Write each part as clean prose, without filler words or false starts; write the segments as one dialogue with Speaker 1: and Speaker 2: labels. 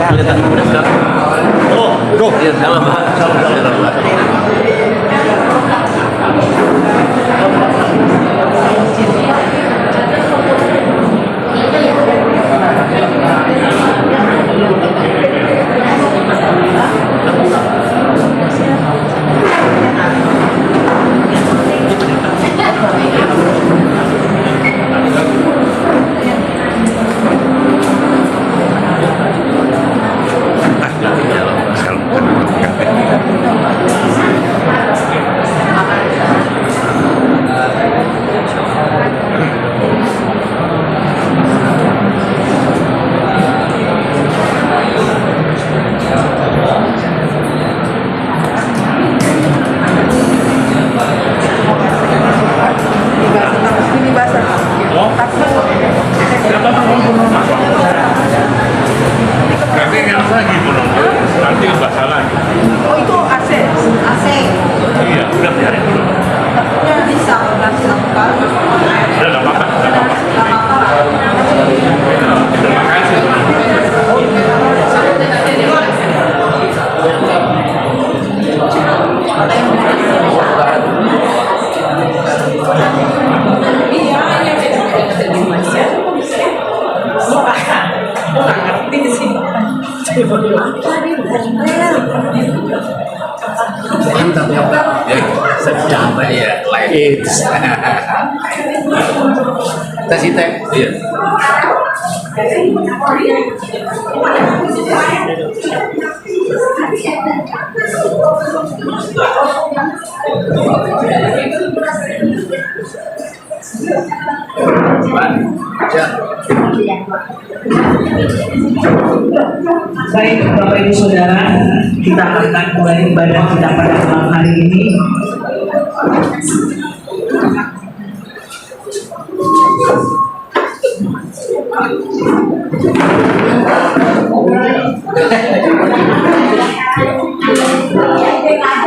Speaker 1: kelihatan dekat.
Speaker 2: Oh, bro.
Speaker 1: Iya, salam Pak. Salam Pak.
Speaker 2: Nanti yang lagi menunggu, nanti bahasa lagi.
Speaker 3: Oh itu AC. AC.
Speaker 2: Iya, udah biarin dulu.
Speaker 3: Takutnya bisa kasih lakukan.
Speaker 2: Udah nggak apa-apa, nggak apa-apa. Terima kasih.
Speaker 1: Mantap ya Pak. Ya, sedang Pak ya. Live. Kasih teh. Iya.
Speaker 3: Baik Bapak Ibu Saudara, kita akan mulai ibadah kita pada malam hari ini.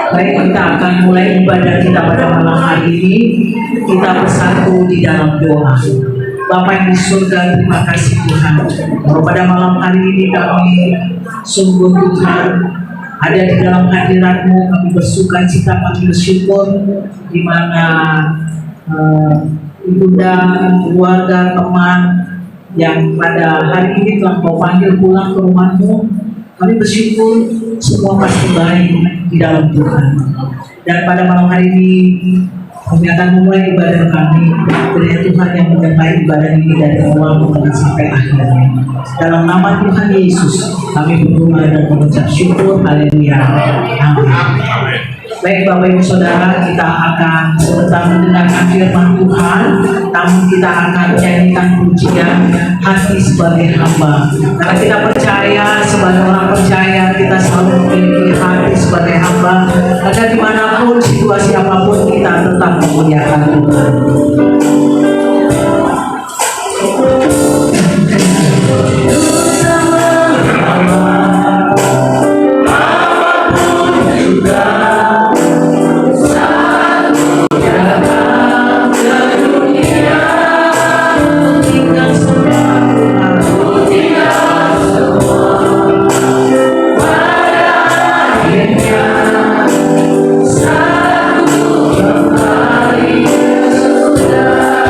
Speaker 3: Baik, kita akan mulai ibadah kita pada malam hari ini. Kita bersatu di dalam doa. Bapak yang di surga, terima kasih Tuhan bahwa pada malam hari ini kami sungguh Tuhan ada di dalam hadirat-Mu. Kami bersuka cita, kami bersyukur di mana ibunda, keluarga, teman yang pada hari ini telah Kau panggil pulang ke rumah-Mu. Kami bersyukur semua pasti baik di dalam Tuhan. Dan pada malam hari ini kami akan memulai ibadah kami. Kiranya Tuhan yang menyertai ibadah ini dari awal mulai sampai akhirnya. Dalam nama Tuhan Yesus kami berdoa dan mengucap syukur. Haleluya. Amin. Baik Bapak Ibu Saudara, kita akan sebentar mendengarkan firman Tuhan. Namun kita akan nyanyikan pujian hati sebagai hamba. Karena kita percaya, sebagai orang percaya, kita selalu memiliki hati sebagai hamba. Karena dimanapun, situasi apapun, kita tetap memuliakan Tuhan.
Speaker 4: Satu kembali sudah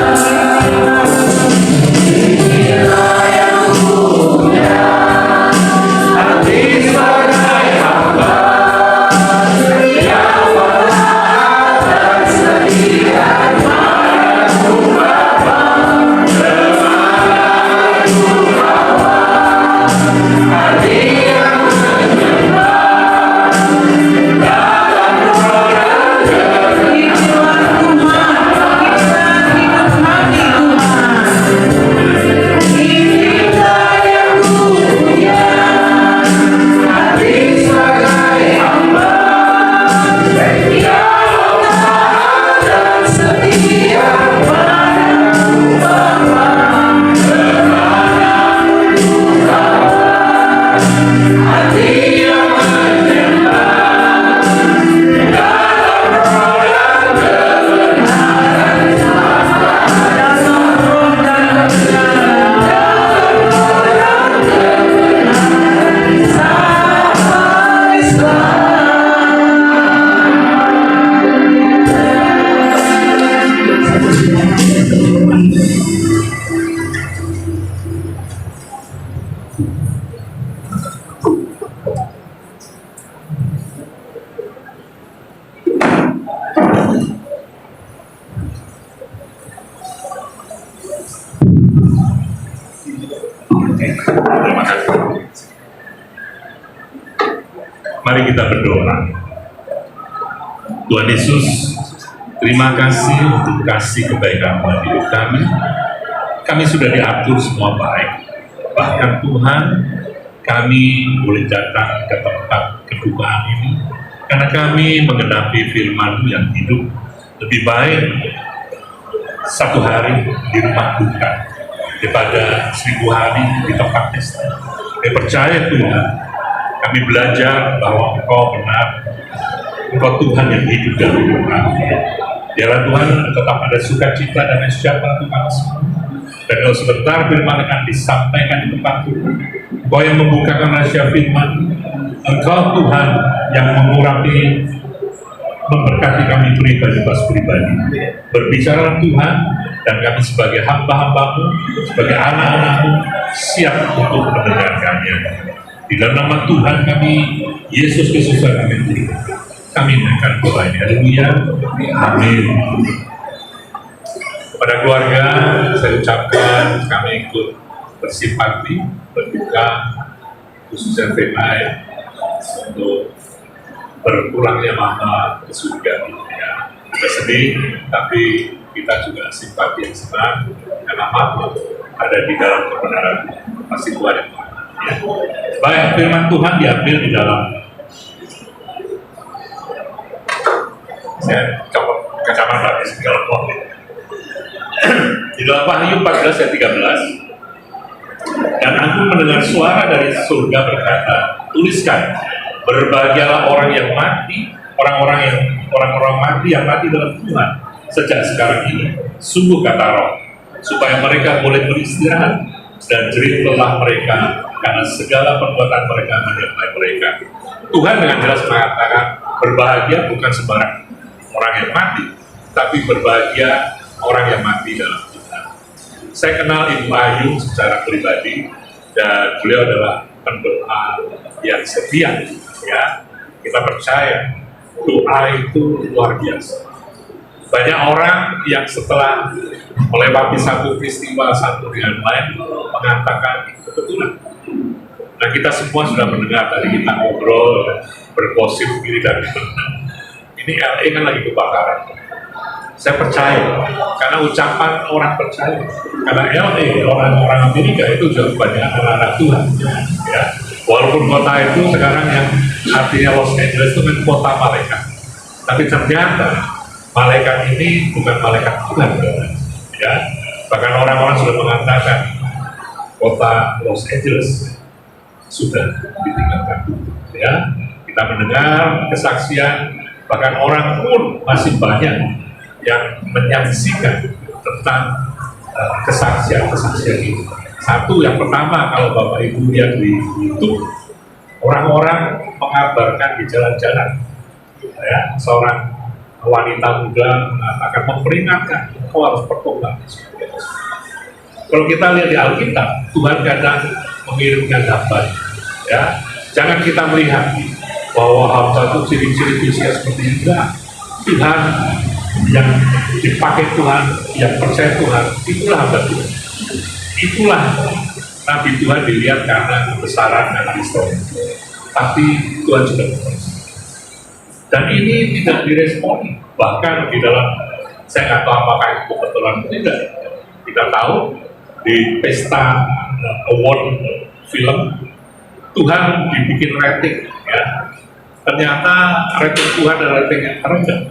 Speaker 2: Mari kita berdoa. Tuhan Yesus, terima kasih untuk kasih kebaikan dalam hidup kami. Kami sudah diatur semua baik. Bahkan Tuhan, kami boleh datang ke tempat kedukaan ini karena kami mengenapi firman-Mu yang hidup. Lebih baik satu hari di rumah Tuhan daripada 1000 hari di tempat pesta. Kami percaya Tuhan, kami belajar bahwa Engkau benar, Engkau Tuhan yang hidup dalam hidup kami. Biarlah Tuhan tetap ada sukacita dan sejahtera untuk kami semua. Dan kalau sebentar firman akan disampaikan di tempat Tuhan, Engkau yang membukakan rahasia firman, Engkau Tuhan yang mengurapi, memberkati kami pribadi. Berbicara Tuhan, dan kami sebagai hamba-hamba-Mu, sebagai anak-anak-Mu, siap untuk mendengarkannya. Di dalam nama Tuhan kami, Yesus Kristus kami beri. Kami akan doa ini. Haleluya. Amin. Kepada keluarga, saya ucapkan kami ikut bersimpati, berduka, khususnya TNI untuk berpulangnya mama ke surga. Ya, kita sedih, tapi kita juga simpati yang senang karena mama ada di dalam kebenaran pasti Tuhan yang ya. Baik, firman Tuhan diambil di dalam, saya copot kacamata di segala pohon. Di dalam Wahyu 14 ayat 13, dan aku mendengar suara dari surga berkata, tuliskan, berbahagialah orang yang mati, orang-orang mati yang mati dalam Tuhan sejak sekarang ini. Sungguh kata Roh, supaya mereka boleh beristirahat dan jerih lelah mereka karena segala perbuatan mereka menyertai mereka. Tuhan dengan jelas mengatakan berbahagia bukan sembarang orang yang mati, tapi berbahagia orang yang mati dalam Tuhan. Saya kenal Ibu Ayu secara pribadi dan beliau adalah pendoa yang setia. Ya, kita percaya doa itu luar biasa. Banyak orang yang setelah melewati satu peristiwa satu dengan lain mengatakan kebetulan. Nah, kita semua sudah mendengar tadi, kita ngobrol, bergosip kiri dan kanan. Ini LA kan lagi kebakaran. Saya percaya, karena ucapan orang percaya. Karena LA, orang-orang Amerika itu juga banyak anak-anak Tuhan. Ya. Walaupun kota itu sekarang yang artinya Los Angeles itu kan kota malaikat. Tapi ternyata malaikat ini bukan malaikat Tuhan. Ya. Bahkan orang-orang sudah mengatakan kota Los Angeles sudah ditinggalkan. Ya. Kita mendengar kesaksian, bahkan orang pun masih banyak yang menyaksikan tentang kesaksian ini. Satu, yang pertama, kalau Bapak Ibu lihat di YouTube, orang-orang mengabarkan di jalan-jalan, ya, seorang wanita muda mengatakan, memperingatkan, kau harus bertobat. Kalau kita lihat di Alkitab, Tuhan kadang mengirimkan hamba. Ya, jangan kita melihat bahwa hamba itu ciri-ciri fisik seperti itu. Tuhan yang dipakai Tuhan, yang percaya Tuhan, itulah hamba Tuhan. Itulah Nabi Tuhan dilihat karena kebesaran dan historis. Tapi Tuhan juga berproses. Dan ini tidak diresponi. Bahkan di dalam, saya nggak tahu apakah itu kebetulan atau tidak. Kita tahu di pesta award film, Tuhan dibikin rating. Ya. Ternyata rating Tuhan adalah rating yang terendah.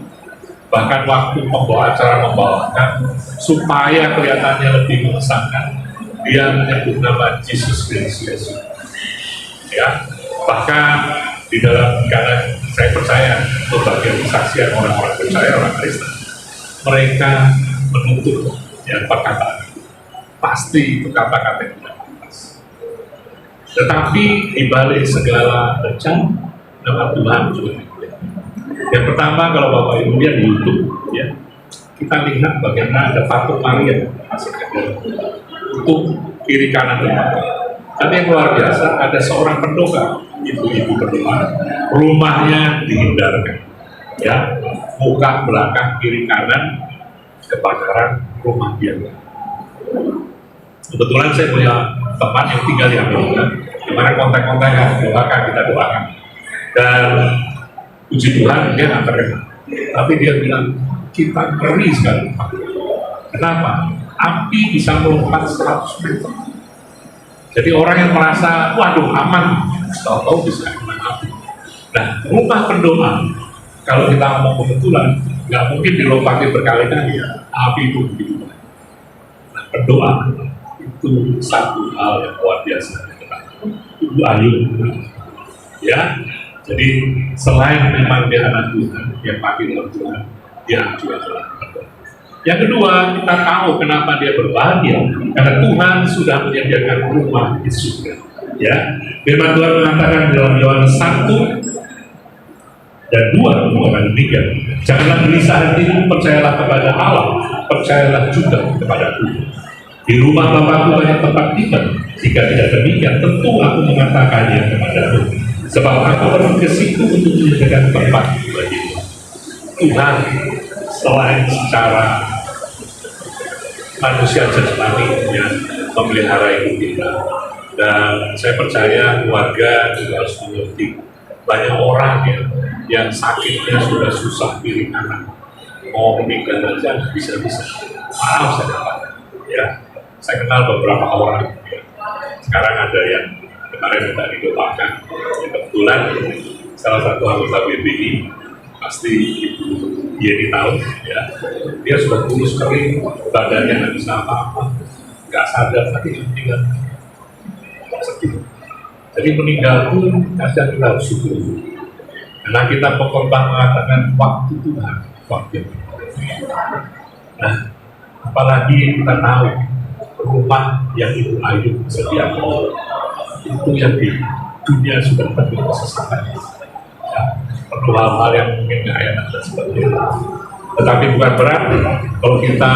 Speaker 2: Bahkan waktu pembawa acara membawakan, supaya kelihatannya lebih mengesankan, dia menyebut nama Yesus Kristus. Ya, bahkan di dalam, karena saya percaya bagian kesaksian orang-orang percaya, orang Kristen, mereka menuntut yang perkataan itu. Pasti itu kata-kata yang tidak pantas. Tetapi di balik segala bencana, nama Tuhan juga dipulihkan. Yang pertama, kalau Bapak Ibu lihat di YouTube, ya, kita lihat bagaimana ada patung Maria untuk kiri kanan depan. Tapi yang luar biasa, ada seorang pendoa, ibu-ibu berdoa, rumahnya dihindarkan, ya, muka belakang kiri kanan kebakaran rumah dia. Kebetulan saya punya teman yang tinggal di Amerika, di mana kontak-kontak yang doakan, kita doakan. Dan puji Tuhan dia nggak terkena. Tapi dia bilang, kita ngeri sekali. Kenapa? Api bisa melompat 100 meter. Jadi orang yang merasa, waduh aman, tahu-tahu bisa kena api. Nah, rumah pendoa, kalau kita ngomong kebetulan, nggak mungkin dilompati berkali-kali ya, api itu begitu. Nah, pendoa itu satu hal yang luar biasa. Ibu Ayu, ya. Jadi selain memang dia anak Tuhan, yang pakai dalam Tuhan, dia juga telah berdoa. Yang kedua, kita tahu kenapa dia berbahagia, karena Tuhan sudah menyediakan rumah di surga. Ya, firman Tuhan mengatakan dalam Yohanes 1 dan 2 mengatakan demikian. Janganlah gelisah hatimu, percayalah kepada Allah, percayalah juga kepada Tuhan. Di rumah Bapakku banyak tempat tinggal. Jika tidak demikian, tentu aku mengatakannya kepadamu. Sebab aku pergi ke situ untuk menyediakan tempat bagimu. Tuhan selain secara manusia jasmani yang memelihara ibu kita, dan saya percaya keluarga juga harus mengerti banyak orang yang sakitnya sudah susah pilih anak, mau menikah saja bisa-bisa. Maaf saya dapat, ya. Saya kenal beberapa orang, ya. Sekarang ada yang kemarin sudah didoakan. Kebetulan salah satu anggota BPI, pasti Ibu Yeni tahu, ya. Dia sudah kurus sekali, badannya nggak bisa apa-apa, nggak sadar, tapi meninggal. Sedih. Jadi meninggal pun kadang kita harus syukur. Karena kita pengkhotbah mengatakan waktu Tuhan, waktu yang tepat. Nah, apalagi kita tahu rumah yang Ibu Ayu sediakan itu yang di dunia sudah penuh kesesakan, ya, penuh hal-hal yang mungkin nggak enak dan sebagainya. Tetapi bukan berarti kalau kita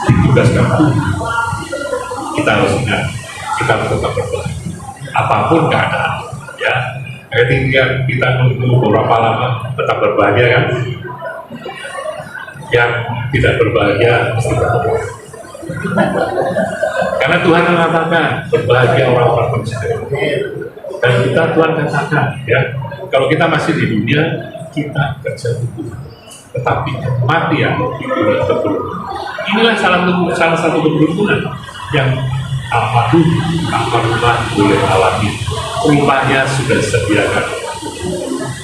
Speaker 2: ditugaskan Tuhan, kita harus ingat kita harus tetap berbahagia apapun keadaan, ya. Ketika kita nunggu beberapa lama tetap berbahagia kan, yang tidak berbahagia mesti berbahagia. Karena Tuhan mengatakan berbahagia orang-orang percaya. Dan kita Tuhan katakan, ya, kalau kita masih di dunia kita kerja di Tuhan, tetapi mati ya itu keberuntungan. Inilah salah satu keberuntungan yang almarhum almarhumah boleh alami. Rumahnya sudah disediakan.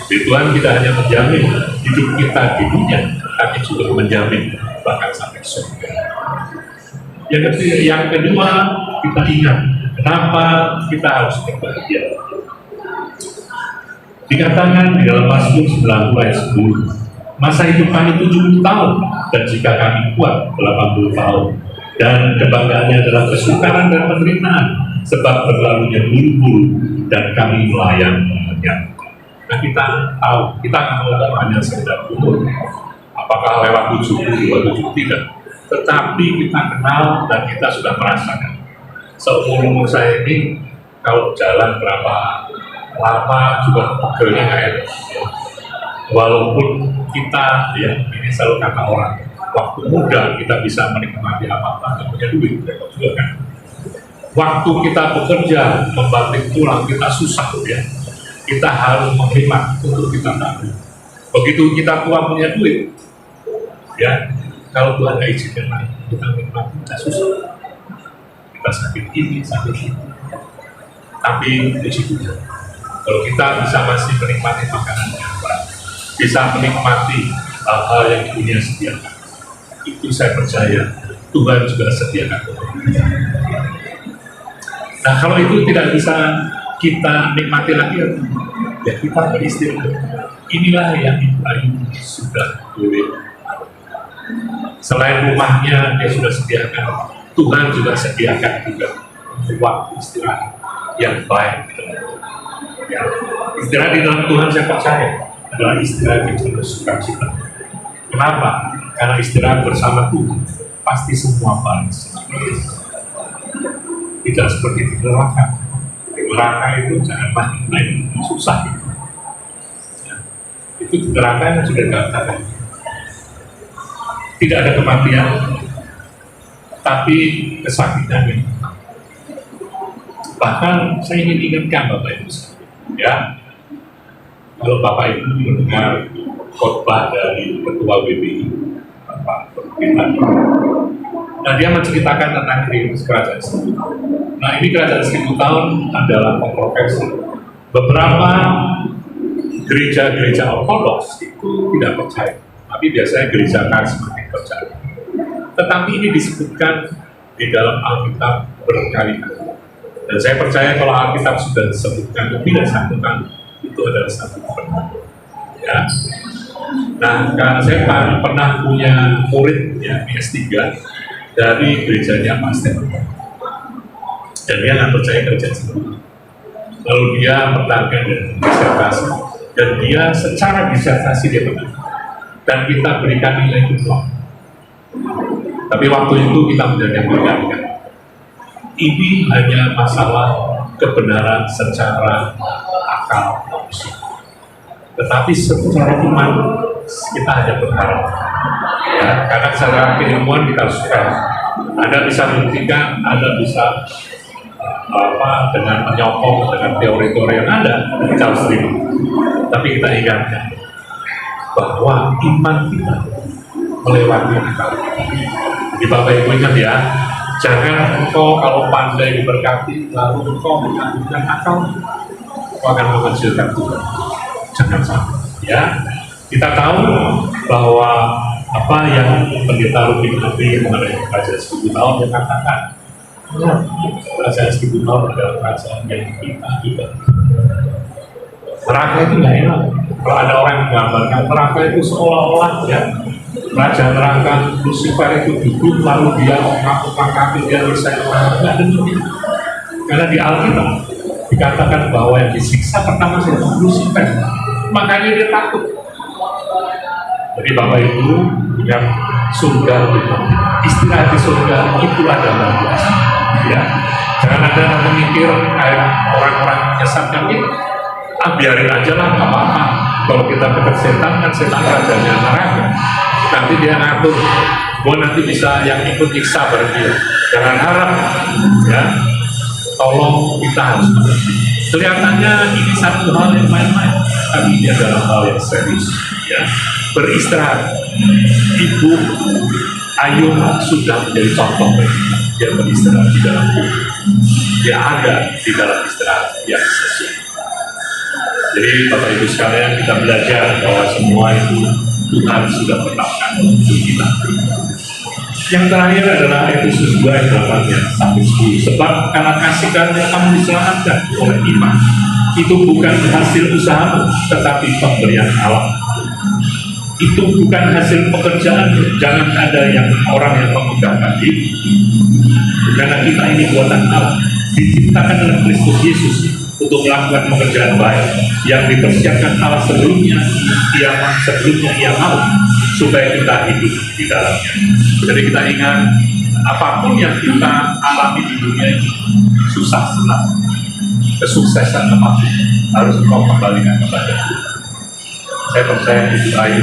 Speaker 2: Di Tuhan kita hanya menjamin hidup kita di dunia, tapi juga menjamin bahkan sampai surga. Yang kedua, kita ingat kenapa kita harus berbahagia. Dikatakan di dalam Mazmur 90 ayat 10, masa hidup kami 70 tahun, dan jika kami kuat 80 tahun, dan kebanggaannya adalah kesukaran dan penderitaan, sebab berlalunya buru-buru, dan kami melayani. Nah, kita tahu, kita nggak mau hanya sekedar umur, apakah lewat 70 tidak, tetapi kita kenal dan kita sudah merasakan. Seumur saya ini, kalau jalan berapa lama juga pegelnya nggak enak. Walaupun kita, ya, ini selalu kata orang, waktu muda kita bisa menikmati apa-apa, nggak punya duit, juga kan. Waktu kita bekerja, membanting tulang, kita susah, ya. Kita harus menghemat untuk kita tahu. Begitu kita tua punya duit, ya, kalau Tuhan nggak izinkan lagi, kita menikmati, kita susah. Kita sakit ini, sakit itu. Tapi di situ, kalau kita bisa masih menikmati makanan yang baik, bisa menikmati hal-hal yang dunia sediakan, itu saya percaya Tuhan juga sediakan. Nah, kalau itu tidak bisa kita nikmati lagi, ya kita beristirahat. Inilah yang Ibu Ayu sudah boleh. Selain rumahnya dia sudah sediakan, Tuhan juga sediakan juga waktu istirahat yang baik. Ya, istirahat di dalam Tuhan saya percaya adalah istirahat yang penuh sukacita. Kenapa? Karena istirahat bersama Tuhan pasti semua baik. Tidak seperti di neraka. Di neraka itu jangan main susah. Ya, itu di neraka yang sudah dikatakan. Tidak ada kematian, tapi kesakitan. Bahkan saya ingin ingatkan Bapak Ibu, ya, kalau Bapak Ibu mendengar khotbah dari Ketua WBI, Bapak Firman. Nah, dia menceritakan tentang kerajaan 1000 tahun. Nah, ini kerajaan 1000 tahun adalah kontroversi. Beberapa gereja-gereja ortodoks itu tidak percaya, tapi biasanya gereja karismatik percaya. Tetapi ini disebutkan di dalam Alkitab berkali-kali. Dan saya percaya kalau Alkitab sudah disebutkan lebih dari satu kali, itu adalah satu benar. Ya. Nah, saya pernah punya murid ya, di S3 dari gerejanya Pak Stephen. Dan dia nggak percaya kerajaan sendiri. Lalu dia bertanya dan disertasi. Dan dia secara disertasi dia menang. Dan kita berikan nilai penuh. Tapi waktu itu kita mendengarkan. Ini hanya masalah kebenaran secara akal manusia. Tetapi secara iman kita hanya berharap. Ya, karena secara keilmuan kita harus fair. Anda bisa buktikan, Anda bisa dengan menyokong dengan teori-teori yang ada, kita harus terima. Tapi kita ingatkan bahwa iman kita melewati akal. Di Bapak Ibu ingat ya, jangan engkau kalau pandai diberkati lalu engkau menggunakan akal, engkau akan menghasilkan Tuhan. Jangan sampai. Ya, kita tahu bahwa apa yang pendeta Rubin Andri mengenai kerajaan 1000 tahun dia katakan, kerajaan 1000 tahun adalah kerajaan yang kita hidup. Neraka itu nggak enak. Kalau ada orang yang menggambarkan neraka itu seolah-olah ya raja neraka Lucifer itu duduk lalu dia ongkak-ongkak dia bersaing orang nggak demikian. Karena di Alkitab dikatakan bahwa yang disiksa pertama itu Lucifer, makanya dia takut. Jadi Bapak Ibu yang surga istirahat di surga itulah damai biasa. Ya, jangan ada nanti mikir kayak orang-orang menyesatkan itu. Biarin aja lah, nggak apa-apa. Kalau kita dekat setan, kan setan rajanya neraka. Nanti dia ngatur, gue nanti bisa yang ikut nyiksa bareng dia. Jangan harap, ya. Tolong kita harus mengerti. Kelihatannya ini satu hal yang main-main, tapi ini adalah hal yang serius. Ya, beristirahat. Ibu Ayu sudah menjadi contoh bagi kita. Dia beristirahat di dalam Tuhan. Dia ada di dalam istirahat yang sesuai. Jadi Bapak Ibu sekalian, kita belajar bahwa semua itu Tuhan sudah tetapkan untuk kita. Yang terakhir adalah Efesus 2 ayat 8-10. Sebab karena kasih karunia kamu diselamatkan oleh iman. Itu bukan hasil usahamu, tetapi pemberian Allah. Itu bukan hasil pekerjaan. Jangan ada yang orang yang memegahkan diri. Karena kita ini buatan Allah, diciptakan oleh Kristus Yesus untuk melakukan pekerjaan baik yang dipersiapkan Allah sebelumnya ia mau supaya kita hidup di dalamnya. Jadi kita ingat apapun yang kita alami di dunia ini, susah senang, kesuksesan apapun harus kau kembalikan kepada Tuhan. Saya percaya Ibu Ayu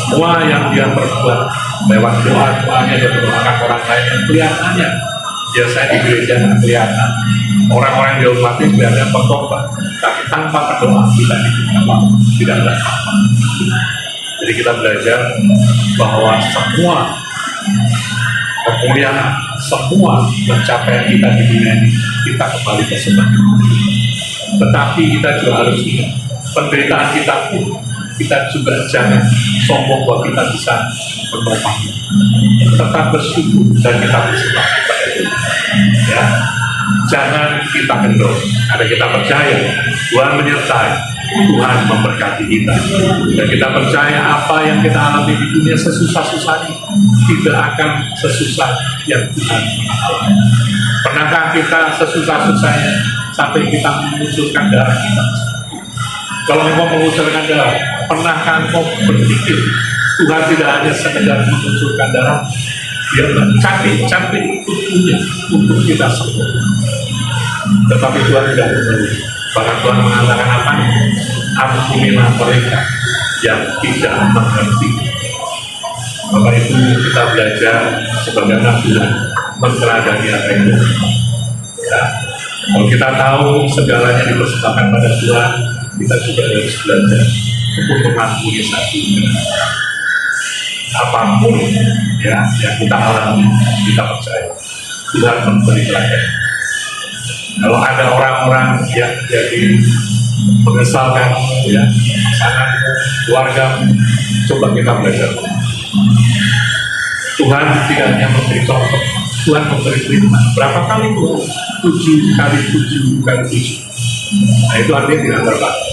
Speaker 2: semua yang dia perbuat lewat doa-doanya dia mendoakan orang lain yang kelihatannya biasanya di gereja kelihatan orang-orang yang dihormati kelihatan berkorban, tapi tanpa berdoa kita tidak ada apa-apa. Jadi kita belajar bahwa semua kemuliaan, semua pencapaian kita di dunia ini kita kembali bersembah. Tetapi kita juga harus ingat penderitaan kita pun kita juga jangan sombong bahwa kita bisa menopang. Tetap bersyukur dan kita bersembah kepada Tuhan. Ya, jangan kita kendor, karena kita percaya Tuhan menyertai, Tuhan memberkati kita, dan kita percaya apa yang kita alami di dunia sesusah-susahnya tidak akan sesusah yang Tuhan alami. Pernahkah kita sesusah-susahnya sampai kita mengucurkan darah kita? Kalau engkau mengucurkan darah, pernahkah engkau berpikir Tuhan tidak hanya sekedar mengucurkan darah, dia cantik-cantik tubuhnya untuk kita semua. Tetapi Tuhan tidak peduli. Bahkan Tuhan mengatakan apa? Ampunilah mereka yang tidak mengerti. Bapak Ibu, kita belajar sebagai anak Tuhan meneladani apa itu. Ya. Kalau kita tahu segalanya dipersembahkan pada Tuhan, kita juga harus belajar untuk mengakui satu apapun ya yang kita alami, kita percaya Tuhan memberi teladan. Kalau ada orang-orang yang jadi mengesalkan ya pasangan, keluarga, coba kita belajar. Tuhan tidak hanya memberi contoh, Tuhan memberi firman. Berapa kali Tuhan? 7 kali 7 kali 7. Nah itu artinya tidak terbatas.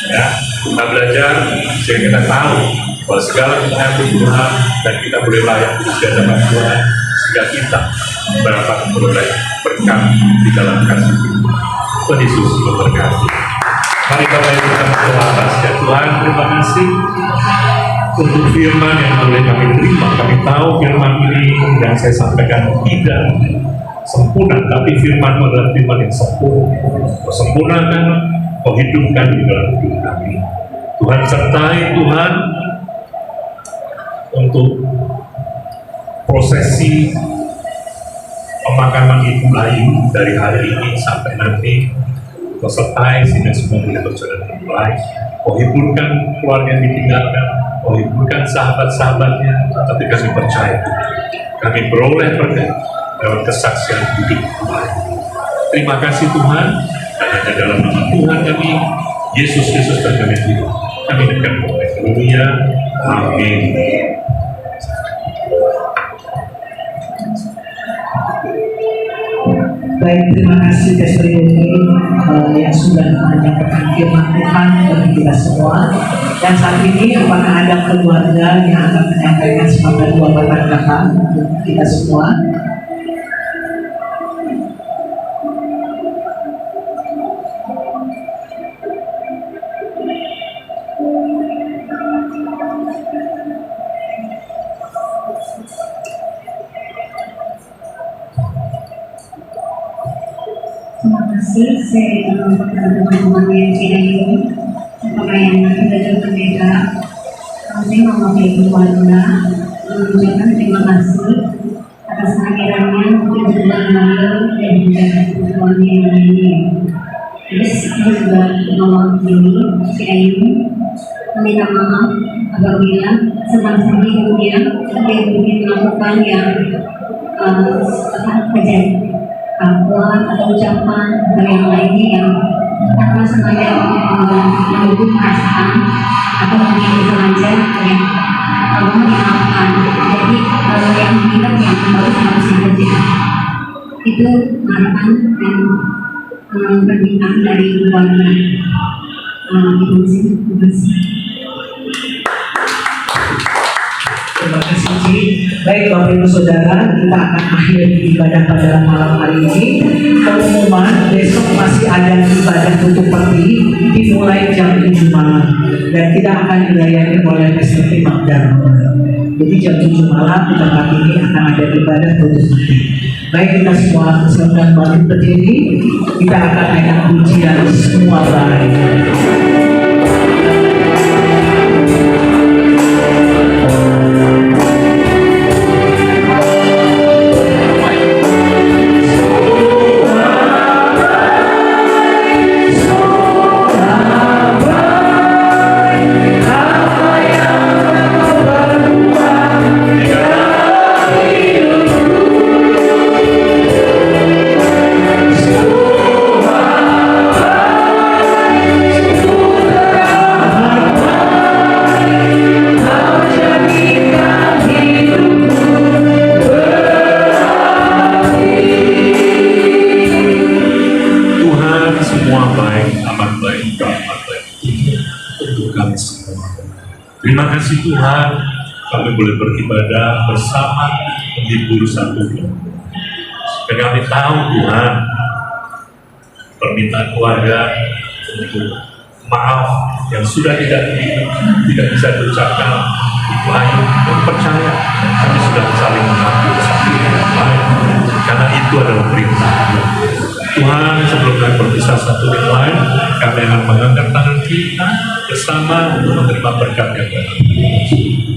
Speaker 2: Ya, kita belajar sehingga kita tahu bahwa segala kita Tuhan dan kita boleh layak di hadapan Tuhan, sehingga kita mendapat beroleh berkat di dalam kasih Tuhan Yesus memberkati. Mari Bapak Ibu kita berdoa. Ya Tuhan, terima kasih untuk firman yang boleh kami terima. Kami tahu firman ini yang saya sampaikan tidak sempurna, tapi firman adalah firman yang sempurna. Kau sempurnakan, kau hidupkan di dalam hidup kami. Tuhan sertai Tuhan untuk prosesi pemakaman Ibu Ayu dari hari ini sampai nanti. Kau sertai sehingga semua boleh berjalan dengan baik. Kau hiburkan keluarga yang ditinggalkan, kau hiburkan sahabat-sahabatnya, tapi kami percaya kami beroleh berkat dalam kesaksian hidup Tuhan. Terima kasih Tuhan, dan hanya dalam nama Tuhan kami, Yesus Kristus dan kami hidup. Kami dekat beroleh. Haleluya. Amin.
Speaker 3: Baik, terima kasih Pastor Yoni yang sudah menyampaikan firman Tuhan bagi kita semua. Dan saat ini apakah ada keluarga yang akan menyampaikan sepatah dua patah kata untuk kita semua?
Speaker 4: Terima kasih, saya teman-teman yang tidak ini, apakah yang sudah berbeda. Kami memakai keluarga mengucapkan terima kasih atas kehadirannya yang sudah mengambil dan juga keluarga yang ini. Jadi saya sudah mewakili saya ini meminta maaf apabila sedang-sedang kemudian melakukan yang kejadian kelakuan atau ucapan atau yang lainnya yang karena sengaja mendukung perasaan atau mungkin sengaja yang mohon dimaafkan. Jadi yang tidak yang harus terjadi itu harapan dan permintaan dari keluarga. Terima kasih.
Speaker 3: Terima kasih Ci. Baik Bapak Ibu Saudara, kita akan akhiri ibadah pada malam hari ini. Pengumuman besok masih ada ibadah tutup peti dimulai jam 7 malam dan kita akan dilayani oleh Pastor Magdar. Jadi jam 7 malam di tempat ini akan ada ibadah tutup peti. Baik, kita semua sedang bangkit berdiri, kita akan naikkan pujian semua baik.
Speaker 2: Terima kasih Tuhan, kami boleh beribadah bersama menghibur satu sama. Dan kami tahu Tuhan, permintaan keluarga untuk maaf yang sudah tidak bisa diucapkan, Ibu Ayu dan percaya kami sudah saling mengaku satu dengan lain, karena itu adalah perintah Tuhan. Sebelum kami berpisah satu dengan lain, kami akan mengangkat tangan kita bersama untuk menerima berkat yang baru.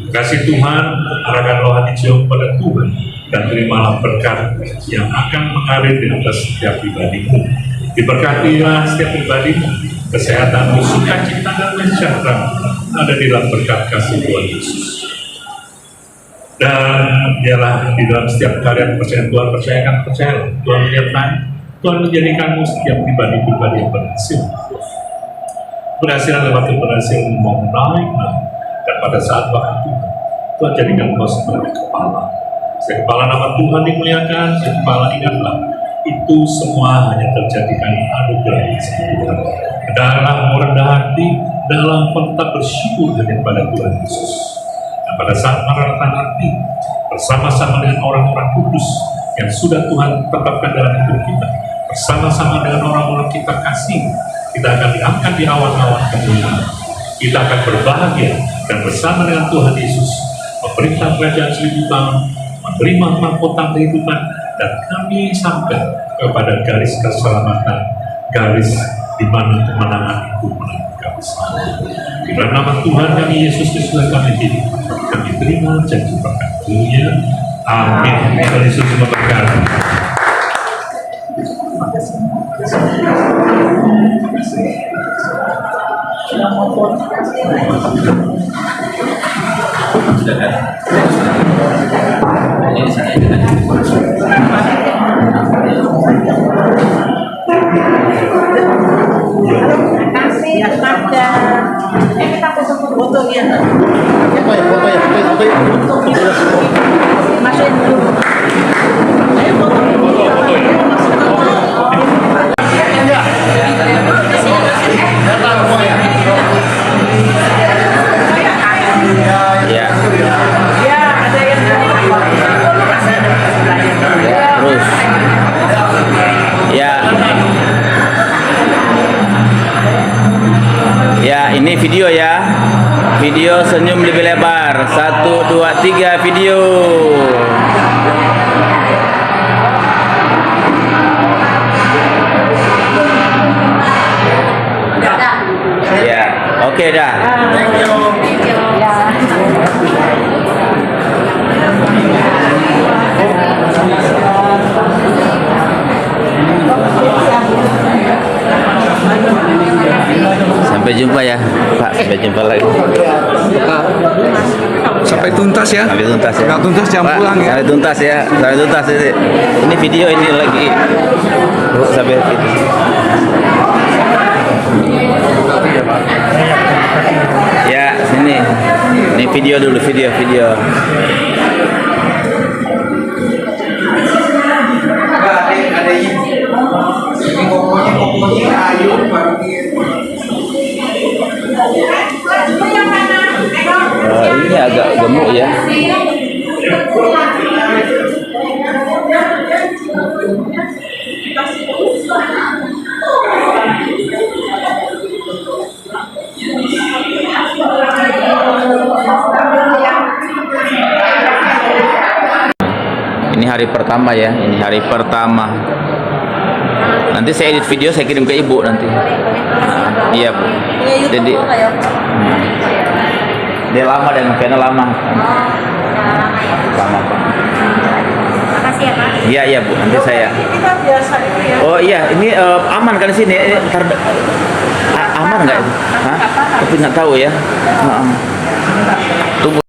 Speaker 2: Kasih Tuhan, arahkan rohani jiwa pada Tuhan dan terimalah berkat yang akan mengalir di atas setiap pribadimu. Diberkatilah setiap pribadi, kesehatan, sukacita, dan sejahtera ada di dalam berkat kasih Tuhan Yesus. Dan biarlah di dalam setiap karya percayaan Tuhan, percayalah Tuhan menyertai, Tuhan menjadikanmu setiap pribadi-pribadi yang berhasil. Berhasil lewat keberhasilan mengenai, dan pada saat waktu Tuhan jadikan kau sebagai kepala. Sebagai kepala nama Tuhan dimuliakan, sebagai kepala ingatlah, itu semua hanya terjadi karena anugerah Tuhan. Dalam merendah hati, dalam tetap bersyukur hanya pada Tuhan Yesus. Dan pada saat merendahkan hati, bersama-sama dengan orang-orang kudus yang sudah Tuhan tetapkan dalam hidup kita, bersama-sama dengan orang-orang kita kasih, kita akan diangkat di awan-awan kemuliaan. Kita akan berbahagia dan bersama dengan Tuhan Yesus memerintah kerajaan 1000 tahun, menerima mahkota kehidupan, dan kami sampai kepada garis keselamatan, garis di mana kemenangan itu menanggung kami semua. Di dalam nama Tuhan kami Yesus Kristus kami hidup, kami terima janji berkat dunia. Amin. Tuhan Yesus memberkati.
Speaker 1: Ini saya
Speaker 5: kasih ada kita foto ya masukin dulu ayo foto
Speaker 1: ya.
Speaker 5: ya ada yang
Speaker 1: Terus ya. Ya, ini video ya. Video senyum lebih lebar. 1, 2, 3 video. Ya, oke dah.
Speaker 5: thank you ya
Speaker 1: Sampai jumpa ya, Pak. Sampai jumpa lagi.
Speaker 6: Sampai tuntas ya.
Speaker 1: Sampai tuntas ya.
Speaker 6: Nggak tuntas jangan
Speaker 1: Pak,
Speaker 6: pulang ya.
Speaker 1: Sampai tuntas ya. Sampai tuntas ini. Ini video ini lagi. Sampai itu. Ya, sini. Ini video dulu, video. Ini agak gemuk ya. Ini hari pertama ya, ini hari pertama. Nanti saya edit video, saya kirim ke ibu nanti. Nah, iya bu. Jadi dia lama dan channel lama. Lama pak.
Speaker 5: makasih ya Pak
Speaker 1: Iya bu, nanti saya.
Speaker 5: kita biasa itu ya
Speaker 1: Oh iya, ini aman kan di sini? Aman nggak itu? Hah? Tapi nggak tahu ya. Tunggu.